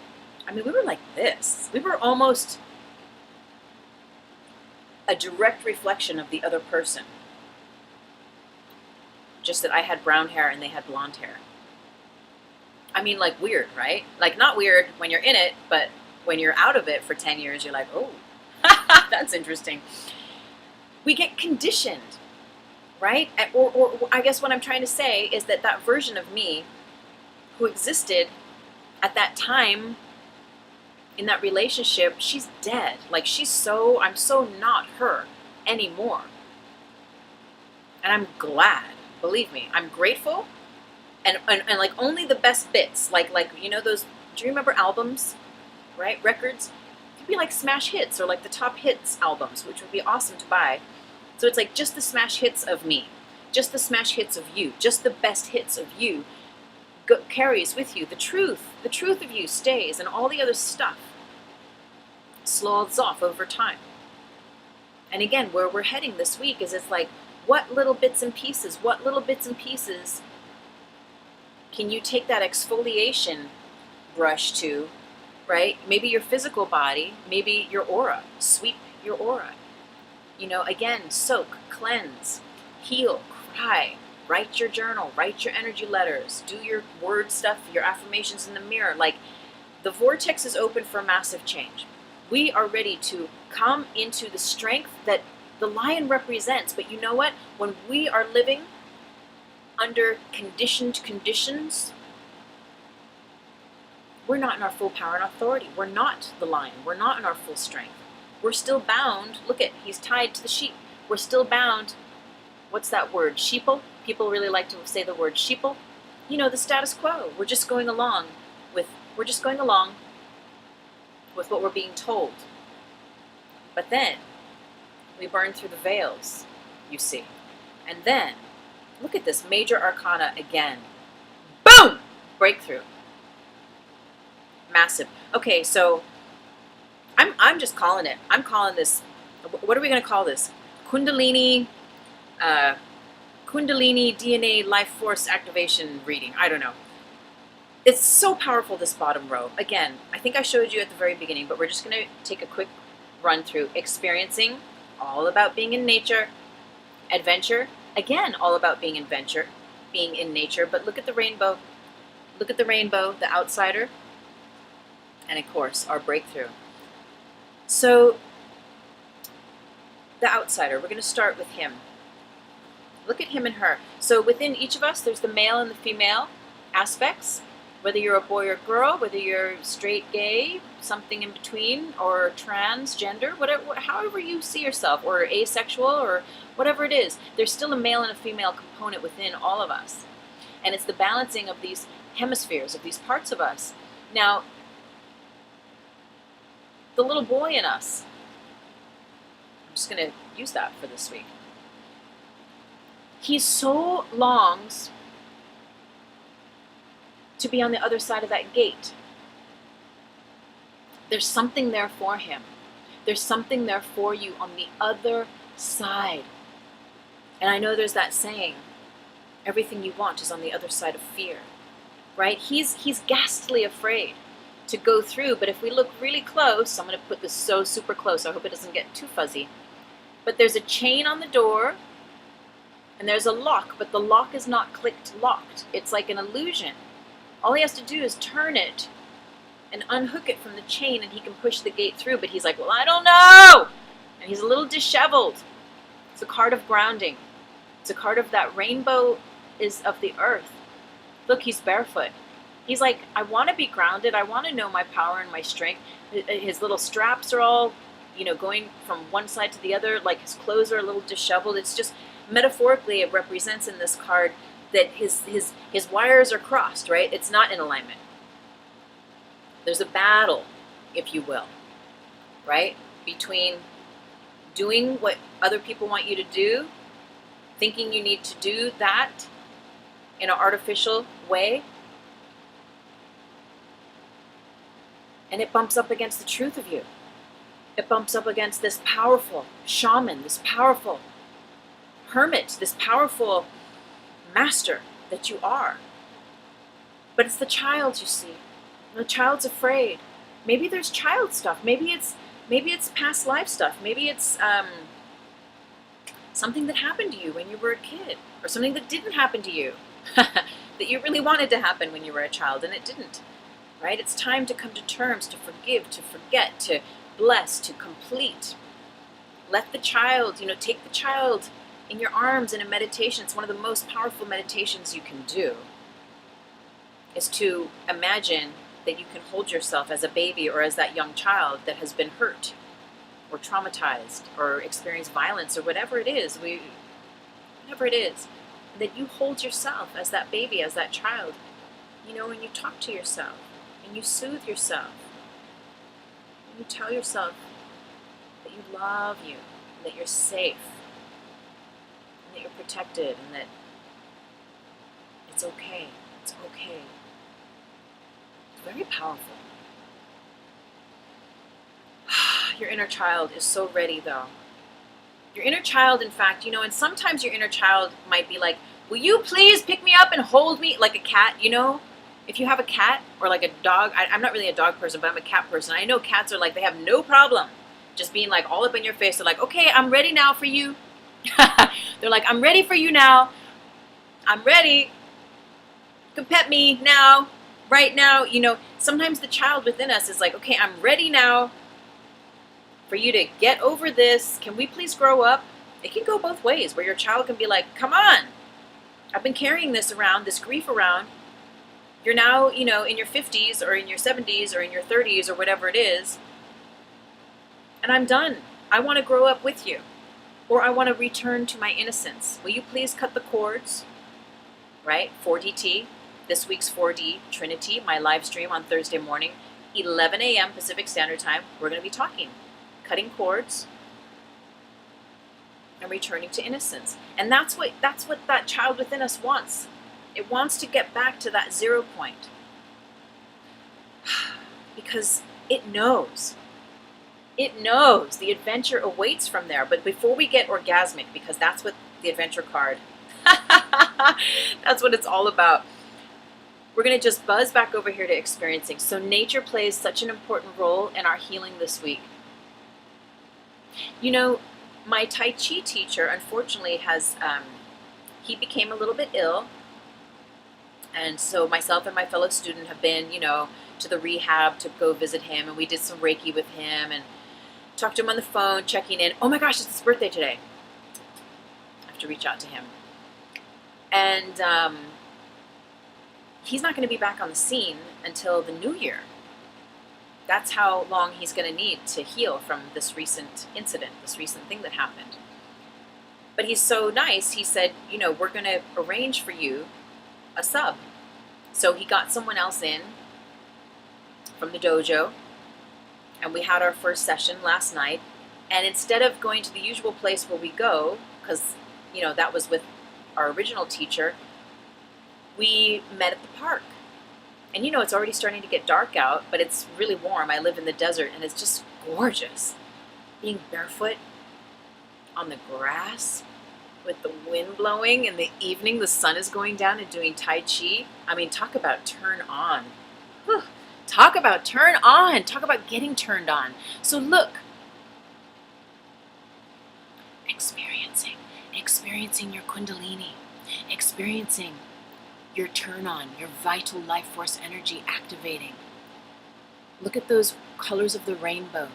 I mean, we were like this. We were almost a direct reflection of the other person. Just that I had brown hair and they had blonde hair. I mean, like weird, right? Like not weird when you're in it, but when you're out of it for 10 years, you're like, oh, that's interesting. We get conditioned, right? Or I guess what I'm trying to say is that that version of me who existed at that time in that relationship, she's dead. Like I'm so not her anymore. And I'm glad, believe me, I'm grateful. And like only the best bits, like, you know, those, do you remember albums, right? Records, it could be like smash hits or like the top hits albums, which would be awesome to buy. So it's like just the smash hits of me, just the smash hits of you, just the best hits of you carries with you. The truth of you stays, and all the other stuff sloths off over time. And again, where we're heading this week is it's like, what little bits and pieces can you take that exfoliation brush to, right? Maybe your physical body, maybe your aura, sweep your aura. You know, again, soak, cleanse, heal, cry, write your journal, write your energy letters, do your word stuff, your affirmations in the mirror. Like, the vortex is open for massive change. We are ready to come into the strength that the lion represents. But you know what? When we are living under conditioned conditions, we're not in our full power and authority. We're not the lion. We're not in our full strength. We're still bound. Look at, he's tied to the sheep. We're still bound. What's that word? Sheeple? People really like to say the word sheeple. You know, the status quo. We're just going along with what we're being told. But then we burn through the veils, you see. And then look at this major arcana again. Boom! Breakthrough. Massive. Okay, so I'm just calling it. I'm calling this, what are we going to call this? Kundalini DNA life force activation reading. I don't know. It's so powerful, this bottom row. Again, I think I showed you at the very beginning, but we're just going to take a quick run through. Experiencing, all about being in nature. Adventure, again, all about being in nature. But look at the rainbow. Look at the rainbow, the outsider. And of course, our breakthrough. So, the outsider, we're going to start with him. Look at him and her. So within each of us, there's the male and the female aspects. Whether you're a boy or girl, whether you're straight, gay, something in between, or transgender, whatever, however you see yourself, or asexual, or whatever it is, there's still a male and a female component within all of us. And it's the balancing of these hemispheres, of these parts of us. Now, the little boy in us, I'm just going to use that for this week. He so longs to be on the other side of that gate. There's something there for him. There's something there for you on the other side. And I know there's that saying, everything you want is on the other side of fear, right? He's ghastly afraid to go through, but if we look really close, I'm going to put this so super close, I hope it doesn't get too fuzzy, but there's a chain on the door, and there's a lock, but the lock is not clicked locked. It's like an illusion. All he has to do is turn it and unhook it from the chain, and he can push the gate through, but he's like, well, I don't know! And he's a little disheveled. It's a card of grounding. It's a card of that rainbow is of the earth. Look, he's barefoot. He's like, I want to be grounded. I want to know my power and my strength. His little straps are all, going from one side to the other. Like his clothes are a little disheveled. It's just, metaphorically, it represents in this card that his wires are crossed, right? It's not in alignment. There's a battle, if you will, right? Between doing what other people want you to do, thinking you need to do that in an artificial way, and it bumps up against the truth of you. It bumps up against this powerful shaman, this powerful hermit, this powerful master that you are. But it's the child, you see. And the child's afraid. Maybe there's child stuff. Maybe it's past life stuff. Maybe it's something that happened to you when you were a kid, or something that didn't happen to you that you really wanted to happen when you were a child and it didn't. Right? It's time to come to terms, to forgive, to forget, to bless, to complete. Let the child, take the child in your arms in a meditation. It's one of the most powerful meditations you can do, is to imagine that you can hold yourself as a baby or as that young child that has been hurt or traumatized or experienced violence or whatever it is, that you hold yourself as that baby, as that child, and you talk to yourself and you soothe yourself and you tell yourself that you love you, and that you're safe, and that you're protected, and that it's okay. It's okay. It's very powerful. Your inner child is so ready, though. Your inner child, in fact, and sometimes your inner child might be like, will you please pick me up and hold me, like a cat, If you have a cat or like a dog, I'm not really a dog person, but I'm a cat person. I know cats are like, they have no problem just being like all up in your face. They're like, okay, I'm ready now for you. They're like, I'm ready for you now. I'm ready. You can pet me now, right now. Sometimes the child within us is like, okay, I'm ready now for you to get over this. Can we please grow up? It can go both ways, where your child can be like, come on, I've been carrying this around, this grief around. You're now, in your 50s or in your 70s or in your 30s or whatever it is, and I'm done. I want to grow up with you, or I want to return to my innocence. Will you please cut the cords, right? 4DT, this week's 4D Trinity, my live stream on Thursday morning, 11 a.m. Pacific Standard Time. We're going to be talking, cutting cords and returning to innocence. And that's what that child within us wants. It wants to get back to that 0 point, because it knows the adventure awaits from there. But before we get orgasmic, because that's what the adventure card, that's what it's all about, we're going to just buzz back over here to experiencing. So nature plays such an important role in our healing this week. My Tai Chi teacher, unfortunately, he became a little bit ill. And so myself and my fellow student have been, to the rehab to go visit him. And we did some Reiki with him and talked to him on the phone, checking in. Oh my gosh, it's his birthday today. I have to reach out to him. And he's not going to be back on the scene until the new year. That's how long he's going to need to heal from this recent incident, this recent thing that happened. But he's so nice, he said, we're going to arrange for you a sub. So he got someone else in from the dojo, and we had our first session last night. And instead of going to the usual place where we go, because that was with our original teacher, we met at the park. And you know, it's already starting to get dark out, but it's really warm. I live in the desert and it's just gorgeous. Being barefoot on the grass with the wind blowing in the evening, the sun is going down, and doing Tai Chi. I mean, talk about turn on. Whew. Talk about turn on. Talk about getting turned on. So look, experiencing your Kundalini, experiencing your turn on, your vital life force energy activating. Look at those colors of the rainbow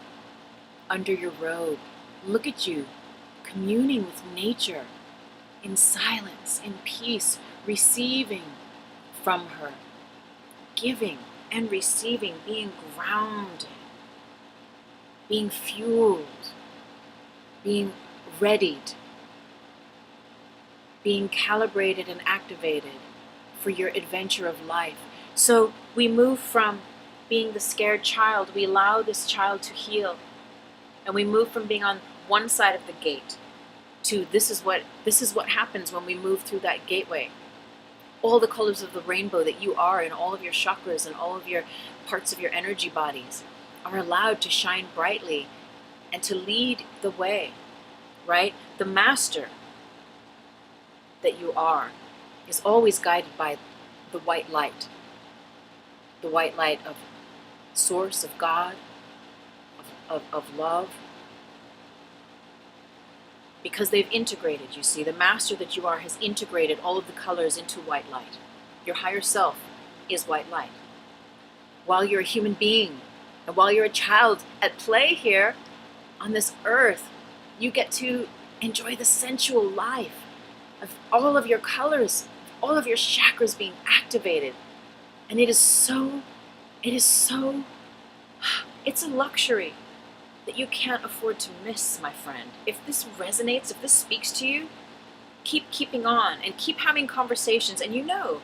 under your robe. Look at you communing with nature in silence, in peace, receiving from her, giving and receiving, being grounded, being fueled, being readied, being calibrated and activated for your adventure of life. So we move from being the scared child, we allow this child to heal, and we move from being on one side of the gate to this is what happens when we move through that gateway. All the colors of the rainbow that you are in all of your chakras and all of your parts of your energy bodies are allowed to shine brightly and to lead the way, right? The master that you are is always guided by the white light of source, of God, of love, because they've integrated, you see, the master that you are has integrated all of the colors into white light. Your higher self is white light. While you're a human being, and while you're a child at play here on this earth, you get to enjoy the sensual life of all of your colors, all of your chakras being activated. And it's a luxury that you can't afford to miss, my friend. If this resonates, if this speaks to you, keep keeping on and keep having conversations. And you know,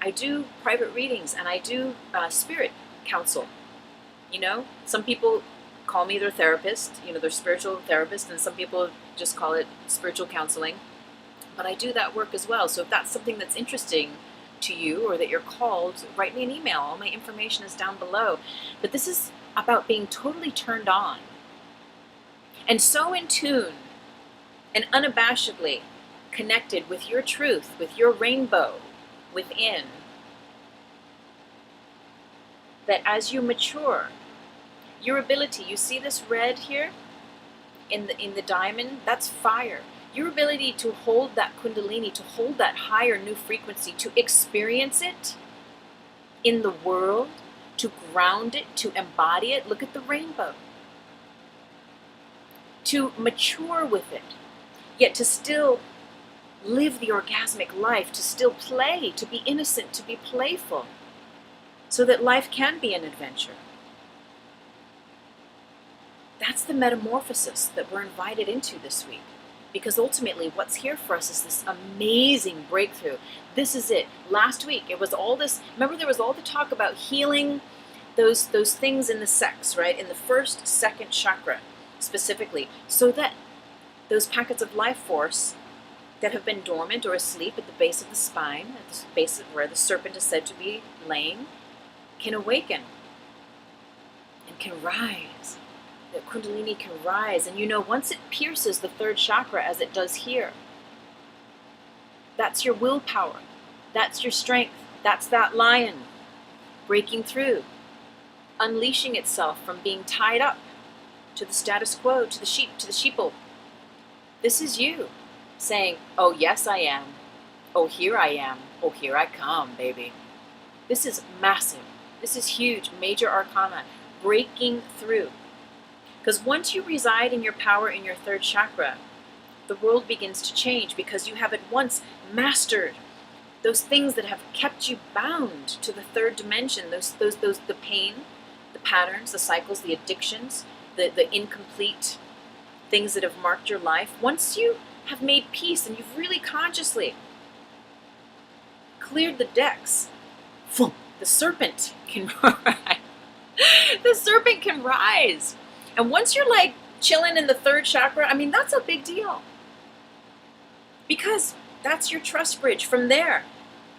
I do private readings and I do spirit counsel. You know, some people call me their therapist, you know, their spiritual therapist, and some people just call it spiritual counseling. But I do that work as well. So if that's something that's interesting to you or that you're called, write me an email. All my information is down below. But this is about being totally turned on and so in tune and unabashedly connected with your truth, with your rainbow within, that as you mature, your ability, you see this red here in the diamond, that's fire. Your ability to hold that Kundalini, to hold that higher new frequency, to experience it in the world, to ground it, to embody it. Look at the rainbow. To mature with it, yet to still live the orgasmic life, to still play, to be innocent, to be playful, so that life can be an adventure. That's the metamorphosis that we're invited into this week. Because ultimately, what's here for us is this amazing breakthrough. This is it. Last week, it was all this. Remember, there was all the talk about healing those things in the sex, right? In the first, second chakra, specifically, so that those packets of life force that have been dormant or asleep at the base of the spine, at the base of where the serpent is said to be laying, can awaken and can rise. That Kundalini can rise. And you know, once it pierces the third chakra as it does here, that's your willpower. That's your strength. That's that lion breaking through, unleashing itself from being tied up to the status quo, to the sheeple. This is you saying, oh, yes, I am. Oh, here I am. Oh, here I come, baby. This is massive. This is huge. Major arcana. Breaking through. Because once you reside in your power in your third chakra, the world begins to change because you have at once mastered those things that have kept you bound to the third dimension, the pain, the patterns, the cycles, the addictions, the incomplete things that have marked your life. Once you have made peace and you've really consciously cleared the decks, the serpent can rise. The serpent can rise. And once you're like chilling in the third chakra, I mean, that's a big deal. Because that's your trust bridge. From there,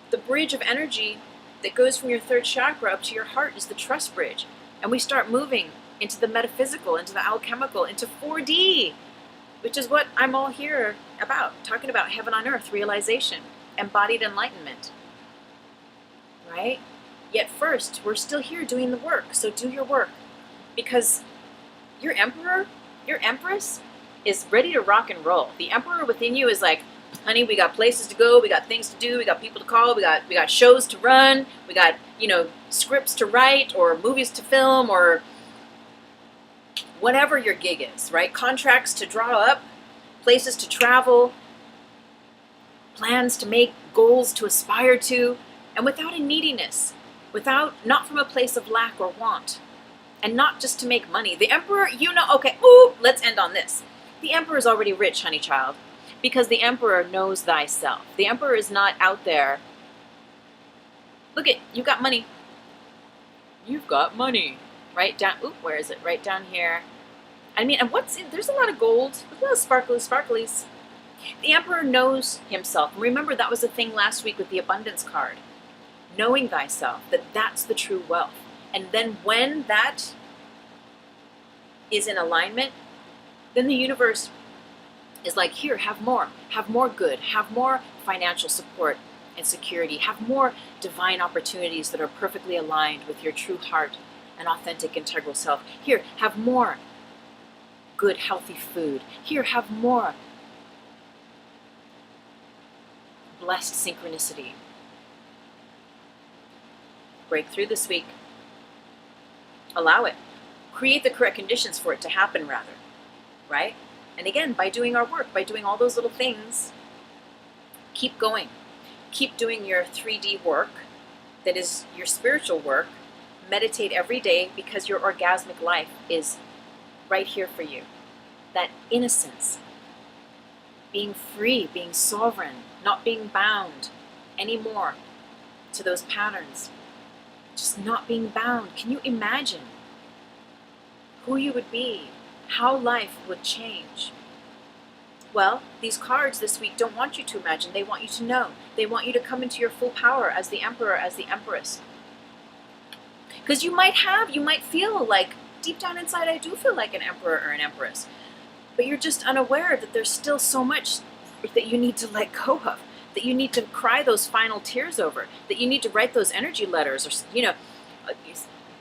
the bridge of energy that goes from your third chakra up to your heart is the trust bridge. And we start moving into the metaphysical, into the alchemical, into 4D, which is what I'm all here about, talking about heaven on earth, realization, embodied enlightenment, right? Yet first, we're still here doing the work, so do your work. Because your emperor, your empress, is ready to rock and roll. The emperor within you is like, honey, we got places to go, we got things to do, we got people to call, we got shows to run, we got, scripts to write, or movies to film, or whatever your gig is, right? Contracts to draw up, places to travel, plans to make, goals to aspire to, and without a neediness, not from a place of lack or want, and not just to make money. The emperor, okay, let's end on this. The emperor is already rich, honey child, because the emperor knows thyself. The emperor is not out there. Look you got money. You've got money. Right down, where is it? Right down here. I mean, and there's a lot of gold, a lot of sparklies. The emperor knows himself. Remember, that was the thing last week with the abundance card. Knowing thyself, that's the true wealth. And then when that is in alignment, then the universe is like, here, have more good, have more financial support and security, have more divine opportunities that are perfectly aligned with your true heart and authentic integral self. Here, have more good, healthy food. Here, have more blessed synchronicity. Breakthrough this week. Allow it. Create the correct conditions for it to happen, rather. Right? And again, by doing our work, by doing all those little things, keep going. Keep doing your 3D work, that is your spiritual work. Meditate every day, because your orgasmic life is right here for you. That innocence, being free, being sovereign, not being bound anymore to those patterns. Just not being bound. Can you imagine who you would be, how life would change? Well, these cards this week don't want you to imagine. They want you to know. They want you to come into your full power as the emperor, as the empress. Because you might feel like, deep down inside, I do feel like an emperor or an empress. But you're just unaware that there's still so much that you need to let go of, that you need to cry those final tears over, that you need to write those energy letters, or,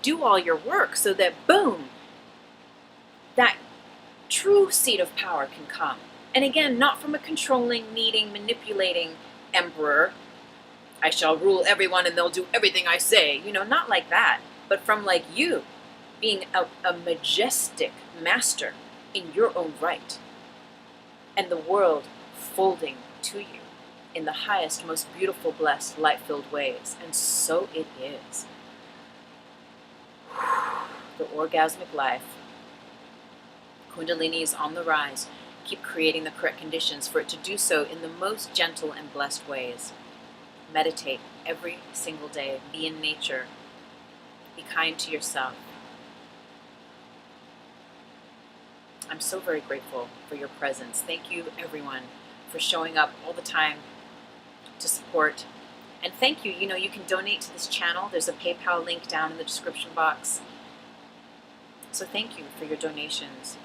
do all your work so that, boom, that true seat of power can come. And again, not from a controlling, needing, manipulating emperor. I shall rule everyone and they'll do everything I say. Not like that. But from like you being a majestic master in your own right. And the world folding to you in the highest, most beautiful, blessed, light-filled ways. And so it is. The orgasmic life. Kundalini is on the rise. Keep creating the correct conditions for it to do so in the most gentle and blessed ways. Meditate every single day. Be in nature. Be kind to yourself. I'm so very grateful for your presence. Thank you, everyone, for showing up all the time to support. And thank you. You can donate to this channel. There's a PayPal link down in the description box. So thank you for your donations.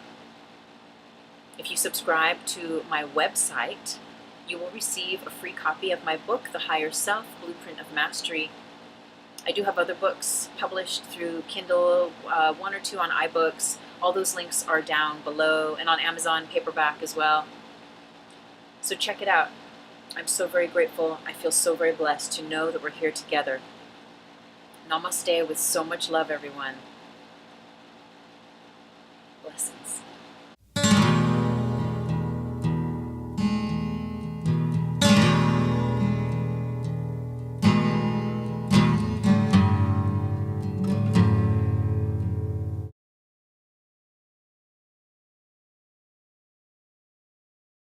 If you subscribe to my website, you will receive a free copy of my book, The Higher Self, Blueprint of Mastery. I do have other books published through Kindle, 1 or 2 on iBooks. All those links are down below, and on Amazon paperback as well. So check it out. I'm so very grateful. I feel so very blessed to know that we're here together. Namaste with so much love, everyone. Blessings.